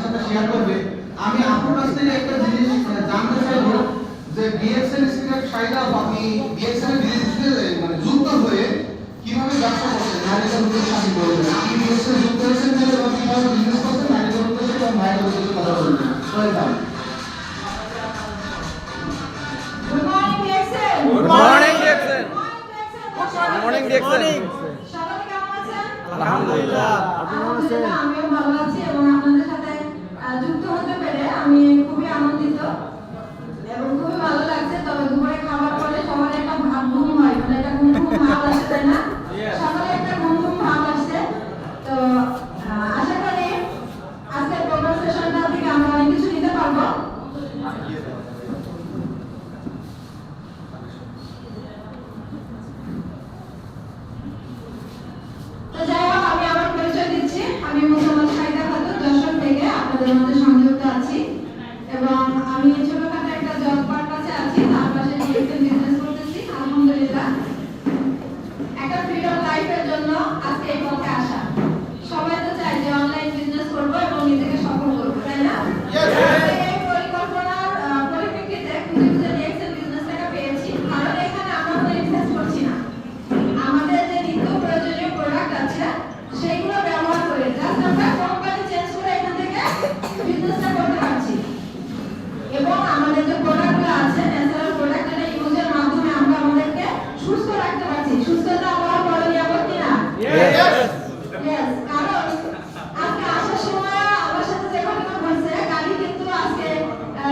সাথে শেয়ার করবে। আমি আপনার কাছ থেকে একটা জিনিস জানতে চাইবো যে বিএসএন স্ক্র্যাপ সাইডা আপনি বিএসএন এর বিজনেসে মানে যুক্ত হয়ে কিভাবে ব্যবসা করছেন নারীদের উদ্দেশ্যে আপনি বলবেন। আপনি বিএসএন যুক্ত হয়েছেন যে কিভাবে বিজনেস করছেন নারীদের উদ্দেশ্যে এবং ভাইয়ের উদ্দেশ্যে কথা বলবেন। Welcome. Good morning, DXN. Good morning, DXN. Good morning, DXN. সবাই কেমন আছেন? আলহামদুলিল্লাহ। আলহামদুলিল্লাহ, আমিও ভালো আছি এবং আপনাদের সাথে যুক্ত হতে পেরে আমি খুবই আনন্দিত এবং খুবই ভালো লাগছে। তবে দুপুরে খাবার পরে সবার একটা ভাব ঘুম হয়, মানে একটা ঘুম ঘুম ভাব আসে, তাই না? সবারই একটা ঘুম ঘুম ভাব আসছে। তো আশা করি আজকের প্রোগ্রাম সেশনটা থেকে আমরা অনেক কিছু নিতে পারবো। তো যাই হোক, আমি আমার পরিচয় দিচ্ছি। আমি মোহাম্মদ শাহিদা খাতুন, যশোর থেকে আপনাদের মধ্যে সংযুক্ত আছি এবং আমি ছোটখাটো একটা জব পারপাসে আছি, তার পাশে ডিএক্সএন বিজনেস করতেছি। আলহামদুলিল্লাহ, একটা ফ্রিডম লাইফের জন্য আজকে এই পথে আসা। সবাই তো চায় যে অনলাইন বিজনেস করবো এবং নিজেকে সফল করবো, তাই না? এই পরিকল্পনার পরিপ্রেক্ষিতে খুঁজে খুঁজে ডিএক্সএন বিজনেসটাকে পেয়েছি। কারণ এখানে আমরা কোনো ইনভেস্ট করছি না, আমাদের যে নিত্য প্রয়োজনীয় প্রোডাক্ট আছে সেইগুলো ব্যবহার করে জাস্ট আমরা কোম্পানি চেঞ্জ করে এখান থেকে বিজনেসটা করতে পারছি এবং আমাদের যে প্রোডাক্টগুলো আছে ন্যাচারাল প্রোডাক্টের ইউজের মাধ্যমে আমরা আমাদেরকে সুস্থ রাখতে পারছি। সুস্থতা আমার বড় নিয়ামত কিনা? Yes, কারণ আজকে আসার সময় আমার সাথে যে ঘটনা ঘটছে, গাড়ি কিন্তু আজকে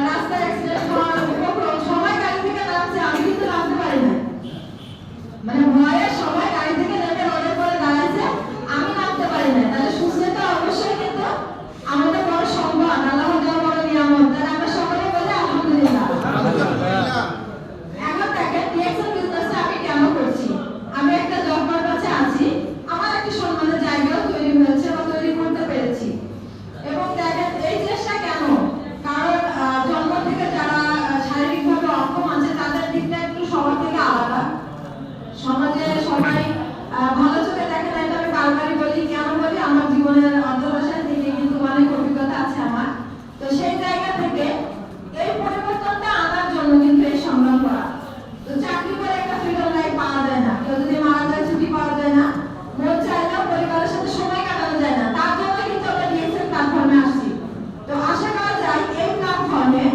রাস্তায় অ্যাক্সিডেন্ট হওয়ার উপক্রম, সবাই গাড়ি থেকে নামছে, আমি কিন্তু নামতে পারি না। মানে ভয়ের সময় গাড়ি থেকে নেমে রোডের পরে দাঁড়াইছে, আমি নামতে পারি না। তাহলে সুস্থতা অবশ্যই কিন্তু আমাদের বড় সম্পদ, আল্লাহর দেওয়া বড় নিয়ামত। তাহলে আমরা সকলে বলি আলহামদুলিল্লাহ। এখন দেখেন ডিএক্সএন বিজনেসটা আমি কেন করছি। আমি একটা জব পারপাসে আছি, আমার একটা সম্মানের জায়গাও তৈরি হয়েছে বা তৈরি করতে পেরেছি। এবং দেখেন এই চেষ্টা কেন, কারণ জন্ম থেকে যারা শারীরিকভাবে অক্ষম আছে তাদের দিকটা একটু সবার থেকে আলাদা। সমাজে সবাই ভালো চোখে দেখে না, এটা আমি বারবারই বলি। কেন বলি? আমার জীবনের অধ্যবসায় থেকে কিন্তু অনেক অভিজ্ঞতা আছে আমার। তো সেই জায়গা থেকে এই পরিবর্তনটা আনার জন্য কিন্তু এই সংগ্রাম করা। তো চাকরি করে একটা ফ্রিডম লাইফ পাওয়া যায় না, কেউ যদি মারা যায় ছুটি পাওয়া যায় না, মন চাইলেও পরিবারের সাথে সময় কাটানো যায় না। তার জন্য কিন্তু আমরা ডিএক্সএন প্ল্যাটফর্মে আসছি। তো আশা করা যায় এই প্ল্যাটফর্মে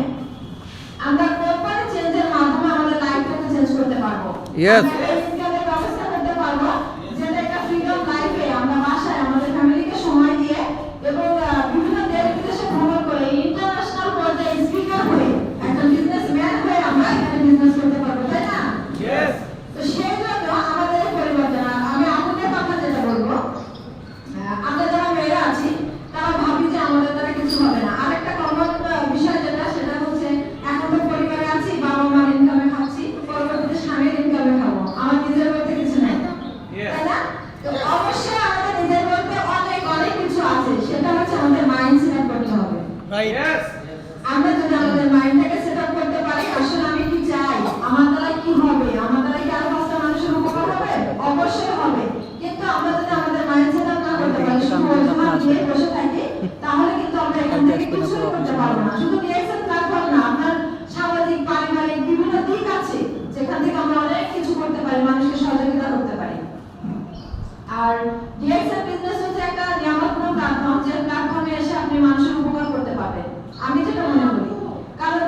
আমরা কোম্পানি চেঞ্জের মাধ্যমে আমাদের লাইফটাকে চেঞ্জ করতে পারবো। Yes. ইনকামের ব্যবস্থা করতে পারবো, যেটা একটা ফ্রিডম লাইফে আমরা বাসায় আমাদের ফ্যামিলিকে সময় দিয়ে এবং বিভিন্ন দেশ বিদেশে ভ্রমণ করে ইন্টারন্যাশনাল পর্যায়ে স্পিকার হয়ে একটা বিজনেসম্যান হয়ে আমরা এখানে বিজনেস করতে পারবো, তাই না? তো সেই জন্য আমাদের এই পরিবর্তন। আমি আপনাদের কথা যেটা বলবো, আমরা যারা মেয়েরা আছি তারা ভাবি যে আমাদের দ্বারা কিছু হবে না। আরেকটা কমন বিষয় যেটা, সেটা হচ্ছে এখন তো পরিবারে আছি, বাবা মার ইনকামে খাচ্ছি, পরবর্তীতে স্বামীর ইনকামে খাবো, আমার নিজের বলতে কিছু নাই, তাই না? তো অবশ্যই আমাদের নিজের বলতে অনেক অনেক কিছু আছে, সেটা হচ্ছে আমাদের মাইন্ড সেট আপ করতে হবে। আমরা যদি আমাদের মাইন্ডটাকে সেট আপ করতে পারি, আসলে আমি কি চাই, আমার দ্বারা কি হবে, আমার দ্বারা কি আরো 5টা মানুষের উপকার হবে, অবশ্যই হবে। কিন্তু আমরা যদি আমাদের মাইন্ড সেট আপ না করতে পারি, শুধু অজুহাত দিয়ে বসে থাকি, তাহলে কিন্তু আমরা এখান থেকে কিছু করতে পারবো না। শুধু ডিএক্সএন প্ল্যাটফর্ম না, আপনার সামাজিক পারিবারিক বিভিন্ন দিক আছে যেখান থেকে আমরা অনেক কিছু করতে পারি, মানুষকে সহযোগিতা করতে পারি। আর ডিএক্সএন বিজনেস হচ্ছে একটা নিয়ামতপূর্ণ প্ল্যাটফর্ম, যে প্ল্যাটফর্মে এসে আপনি মানুষের উপকার করতে পারবেন, আমি যেটা মনে করি। কারণ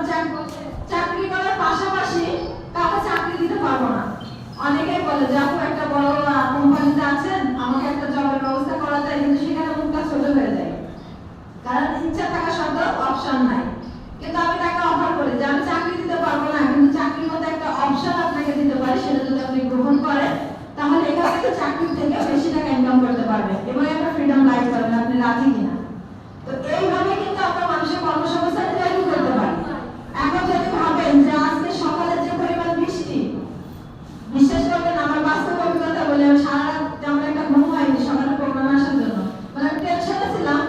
চাকরি করার পাশাপাশি কাউকে চাকরি দিতে পারবো না। অনেকেই বলে যে আপু একটা বড় কোম্পানিতে আছেন, আমাকে একটা জবের ব্যবস্থা করা যায়, কিন্তু সেখানে মুখটা ছোট হয়ে যায়, কারণ ইচ্ছা থাকা সত্ত্বেও অপশন নাই। কিন্তু আমি তাকে অফার করি যে আমি চাকরি দিতে পারবো না, কিন্তু চাকরির মধ্যে একটা অপশন আপনাকে দিতে পারি, সেটা যদি আপনি গ্রহণ করেন তাহলে এখান থেকে চাকরি থেকে বেশি টাকা ইনকাম করতে পারবেন এবং একটা ফ্রিডম লাইফ পাবেন। আপনি রাজি কিনা? তো এইভাবে কিন্তু আমরা মানুষের কর্মসংস্থান তৈরি করতে পারি। এখন যদি ভাবেন যে আজকে সকালে যে পরিমাণ বৃষ্টি, বিশ্বাস করবেন আমার বাস্তব অভিজ্ঞতা বলে, আমি সারা রাত তেমন একটা ঘুম হয়নি সকালে প্রোগ্রামে আসার জন্য। মানে আমি টেনশনে ছিলাম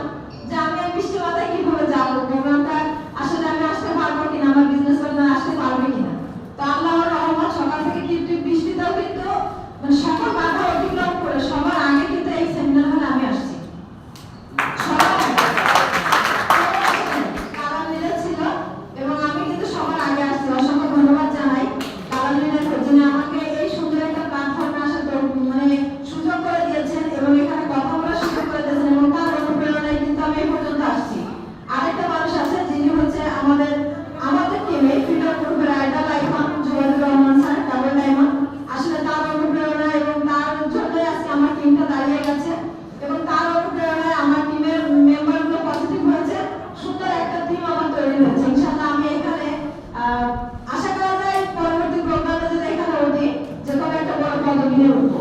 যে আমি বৃষ্টি মাথায় কিভাবে যাবো, প্রোগ্রামটা আসলে আমি আসতে পারবো কিনা, আমার বিজনেস পার্টনার আসতে পারবে কিনা। তো আল্লাহর রহমত, সকাল থেকে টিপ বৃষ্টিতেও কিন্তু মানে সকল বাধা অতিক্রম করে সবার আগে কিন্তু এই সেমিনার হলে আমি আসছি। সবাই আমাদের টিমে ফ্রিডম গ্রুপের idol icon Jewel Rahman sir double diamond. আসলে তার অনুপ্রেরণা এবং তার জন্যই আজকে আমার টিমটা দাঁড়িয়ে গেছে এবং তার অনুপ্রেরণায় আমার টিমের মেম্বারগুলো পজিটিভ হয়েছে, সুন্দর একটা টিম আমার তৈরি হয়েছে। ইনশাআল্লাহ আমি এখানে আশা করা যায় পরবর্তী প্রোগ্রামে যদি এখানে উঠি যে কোনো একটা বড় পদবি নিয়ে উঠবো।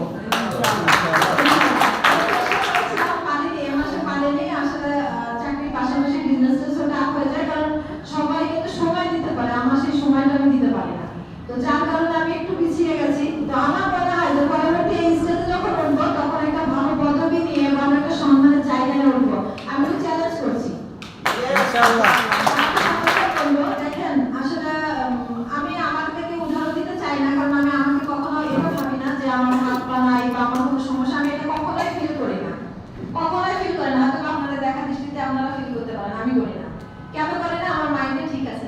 তো যার কারণে আমি একটু পিছিয়ে গেছি। তো আমার মনে হয় যে পরবর্তী এই স্টেজে যখন উঠবো তখন একটা ভালো পদবি নিয়ে ভালো একটা সম্মানের জায়গায় উঠবো। আমি তো চ্যালেঞ্জ করছি। দেখেন আসলে আমি আমার থেকে উদাহরণ দিতে চাই না, কারণ আমি আমাকে কখনো এটা ভাবি না যে আমার হাত পা নাই বা আমার কোনো সমস্যা, আমি এটা কখনোই ফিল করি না, কখনোই ফিল করি না। হয়তো আপনাদের দেখা দৃষ্টিতে আপনারা ফিল করতে পারেন, আমি করি না। কেন করি না? আমার মাইন্ডে ঠিক আছে।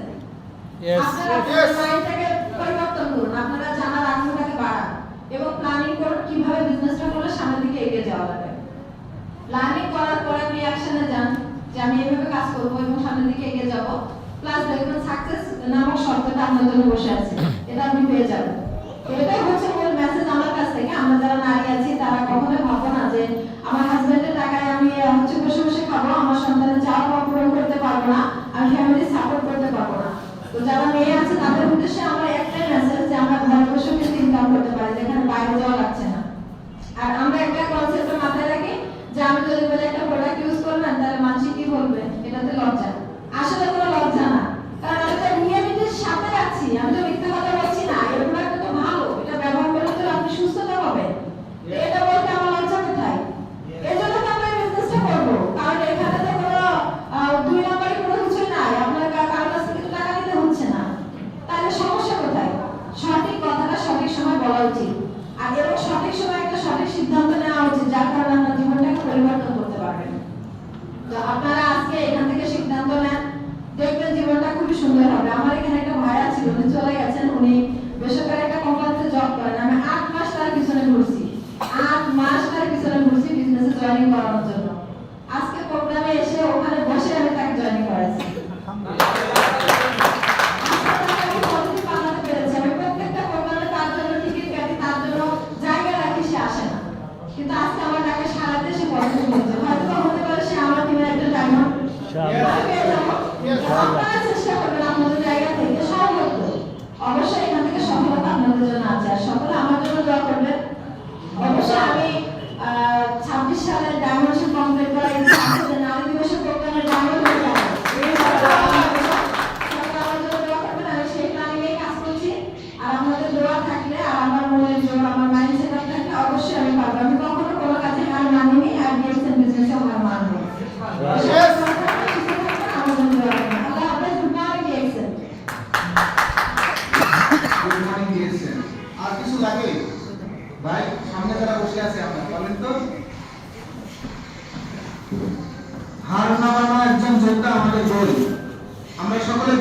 আপনারা মাইন্ডটাকে পরিবর্তন করুন, আপনারা জানার আগ্রহটাকে বাড়ান এবং প্ল্যানিং করুন কিভাবে বিজনেসটা করলে সামনের দিকে এগিয়ে যাওয়া যাবে। প্ল্যানিং করার পরে আপনি অ্যাকশনে যান যে আমি এইভাবে কাজ করব এবং সামনের দিকে এগিয়ে যাব, প্লাস দেখবেন সাকসেস নামক শব্দটা আপনার জন্য বসে আছে, এটা আপনি পেয়ে যাবেন। এটাই হচ্ছে মূল মেসেজ আমার কাছ থেকে। আমরা যারা নারী আছি তারা কখনোই ভাববো না যে আমার হাজবেন্ডের টাকায় আমি হচ্ছে বসে বসে খাবো, আমার সন্তানের চাওয়া পূরণ করতে পারবো না, আমি ফ্যামিলি সাপোর্ট করতে পারবো না। তো যারা মেয়ে আছে তাদের উদ্দেশ্যে আমার একটাই মেসেজ যে আমরা ঘরে বসে কিন্তু ইনকাম করতে পারি, যেখানে বাইরে যাওয়া লাগছে না। আর আমরা একটা কনসেপ্ট মাথায় রাখি যে আমি যদি বলে একটা প্রোডাক্ট ইউজ করবেন তাহলে মানুষ কি বলবে, এটাতে লজ্জা। আসলে কোনো লজ্জা না, কারণ আমি তো রিয়েলিটির সাথে আছি, আমি তো মিথ্যা কথা বলছি না। এই প্রোডাক্টটা তো ভালো, এটা ব্যবহার করলে তো আপনি সুস্থতা পাবেন, এটা বলতে আমার লজ্জা কোথায়? এজন্য তো আমরা বিজনেসটা করব, কারণ এখানে তো কোনো দুই নম্বরের কোনো কিছু নাই, আপনার কারোর কাছ থেকে টাকা নিতে হচ্ছে না। তাহলে সমস্যা কোথায়? সঠিক কথাটা সঠিক সময় বলা উচিত, আর এবং সঠিক সময় একটা সঠিক সিদ্ধান্ত নেওয়া উচিত, যার কারণে আপনার জীবনটাকে পরিবর্তন করতে পারবেন। তো আপনারা আজকে এখান থেকে সিদ্ধান্ত নেন, দেখবেন জীবনটা খুবই সুন্দর হবে। আমার এখানে একটা ভাইয়া ছিল, উনি চলে গেছেন, উনি বেসরকারি একটা কোম্পানিতে জব করেন। আমি 8 মাস তার পিছনে ঘুরছি, 8 মাস তার পিছনে ঘুরছি বিজনেসে জয়েনিং করানোর জন্য। আজকে প্রোগ্রামে এসে ওখানে বসে আমি তাকে জয়েনিং করাইছি। কিন্তু আজকে আমার টাকা সারাতে সে পছন্দ করছে, হয়তো হতে পারে সে আমার টিমের একটা ডায়মন্ড। আপনারা চেষ্টা করবেন আপনাদের জায়গা থেকে সম্ভব, অবশ্যই এখান থেকে সফলতা আপনাদের জন্য আছে। আর সকলে আমার জন্য দোয়া করবেন। অবশ্যই আমি 26 সালে ডায়মন্ড কমপ্লিট করা এই নারী দিবসের প্রোগ্রামে ডায়মন্ড হয়ে যাবে। আমার জন্য দোয়া করবেন, আমি সেই প্ল্যানিংয়ে কাজ করছি। আর আপনাদের দোয়া থাকলে আর আমার মনে জোর, আমার মাইন্ড সেট আপ থাকলে অবশ্যই আমি পারবো। আমি কখনো কোনো কাজে হার মানিনি, আর ডিএক্সএন বিজনেসে হার মানবো। আমার জন্য দোয়া করবেন। আল্লাহ হাফেজ। Good morning DXN. Good morning DSN. আর কিছু লাগে ভাই? সামনে যারা বসে আছে আপনারা বলেন তো। হার না মানা একজন যোদ্ধা আমাদের গোল। আমরা সকলে